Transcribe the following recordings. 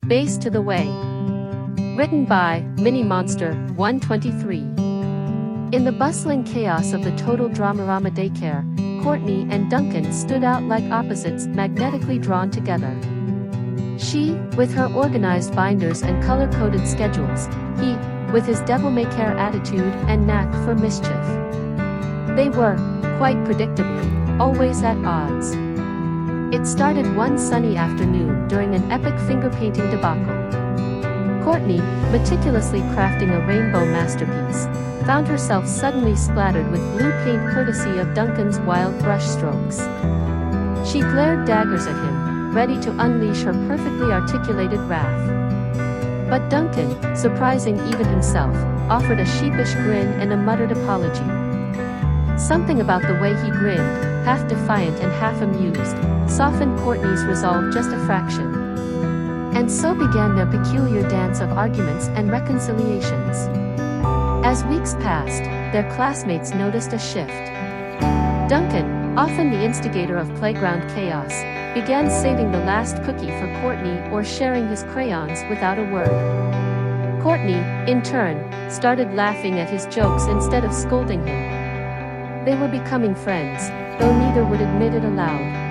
Base to the Way. Written by Mini Monster 123. In the bustling chaos of the total Dramarama daycare, Courtney and Duncan stood out like opposites magnetically drawn together. She, with her organized binders and color-coded schedules, he, with his devil-may-care attitude and knack for mischief. They were, quite predictably, always at odds. It started one sunny afternoon during an epic finger-painting debacle. Courtney, meticulously crafting a rainbow masterpiece, found herself suddenly splattered with blue paint courtesy of Duncan's wild brushstrokes. She glared daggers at him, ready to unleash her perfectly articulated wrath. But Duncan, surprising even himself, offered a sheepish grin and a muttered apology. Something about the way he grinned, half defiant and half amused, softened Courtney's resolve just a fraction. And so began their peculiar dance of arguments and reconciliations. As weeks passed, their classmates noticed a shift. Duncan, often the instigator of playground chaos, began saving the last cookie for Courtney or sharing his crayons without a word. Courtney, in turn, started laughing at his jokes instead of scolding him. They were becoming friends, though neither would admit it aloud.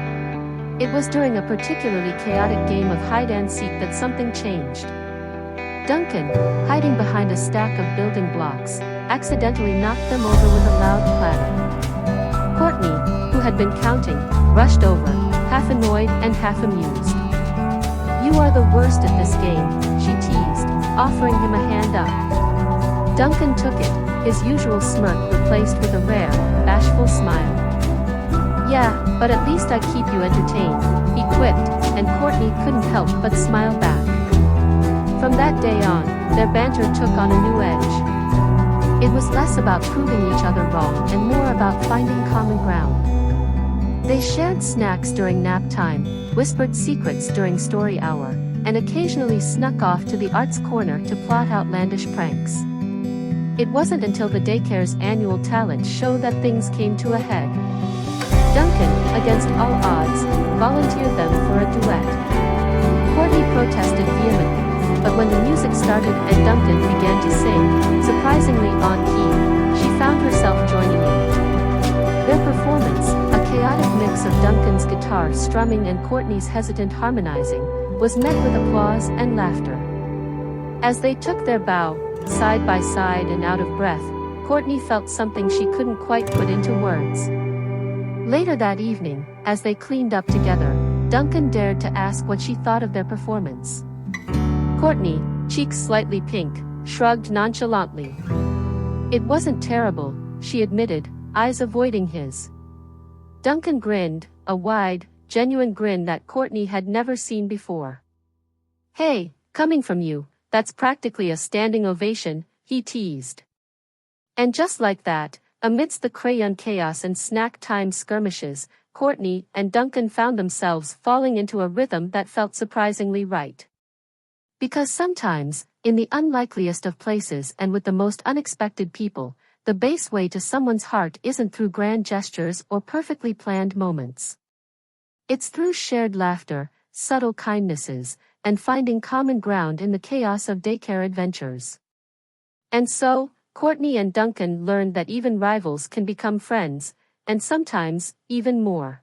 It was during a particularly chaotic game of hide-and-seek that something changed. Duncan, hiding behind a stack of building blocks, accidentally knocked them over with a loud clatter. Courtney, who had been counting, rushed over, half annoyed and half amused. "You are the worst at this game," she teased, offering him a hand up. Duncan took it, his usual smirk replaced with a rare, bashful smile. "Yeah, but at least I keep you entertained," he quipped, and Courtney couldn't help but smile back. From that day on, their banter took on a new edge. It was less about proving each other wrong and more about finding common ground. They shared snacks during nap time, whispered secrets during story hour, and occasionally snuck off to the arts corner to plot outlandish pranks. It wasn't until the daycare's annual talent show that things came to a head. Duncan, against all odds, volunteered them for a duet. Courtney protested vehemently, but when the music started and Duncan began to sing, surprisingly on key, she found herself joining in. Their performance, a chaotic mix of Duncan's guitar strumming and Courtney's hesitant harmonizing, was met with applause and laughter. As they took their bow, side by side and out of breath, Courtney felt something she couldn't quite put into words. Later that evening, as they cleaned up together, Duncan dared to ask what she thought of their performance. Courtney, cheeks slightly pink, shrugged nonchalantly. "It wasn't terrible," she admitted, eyes avoiding his. Duncan grinned, a wide, genuine grin that Courtney had never seen before. "Hey, coming from you, that's practically a standing ovation," he teased. And just like that, amidst the crayon chaos and snack time skirmishes, Courtney and Duncan found themselves falling into a rhythm that felt surprisingly right. Because sometimes, in the unlikeliest of places and with the most unexpected people, the base way to someone's heart isn't through grand gestures or perfectly planned moments. It's through shared laughter, subtle kindnesses, and finding common ground in the chaos of daycare adventures. And so, Courtney and Duncan learned that even rivals can become friends, and sometimes, even more.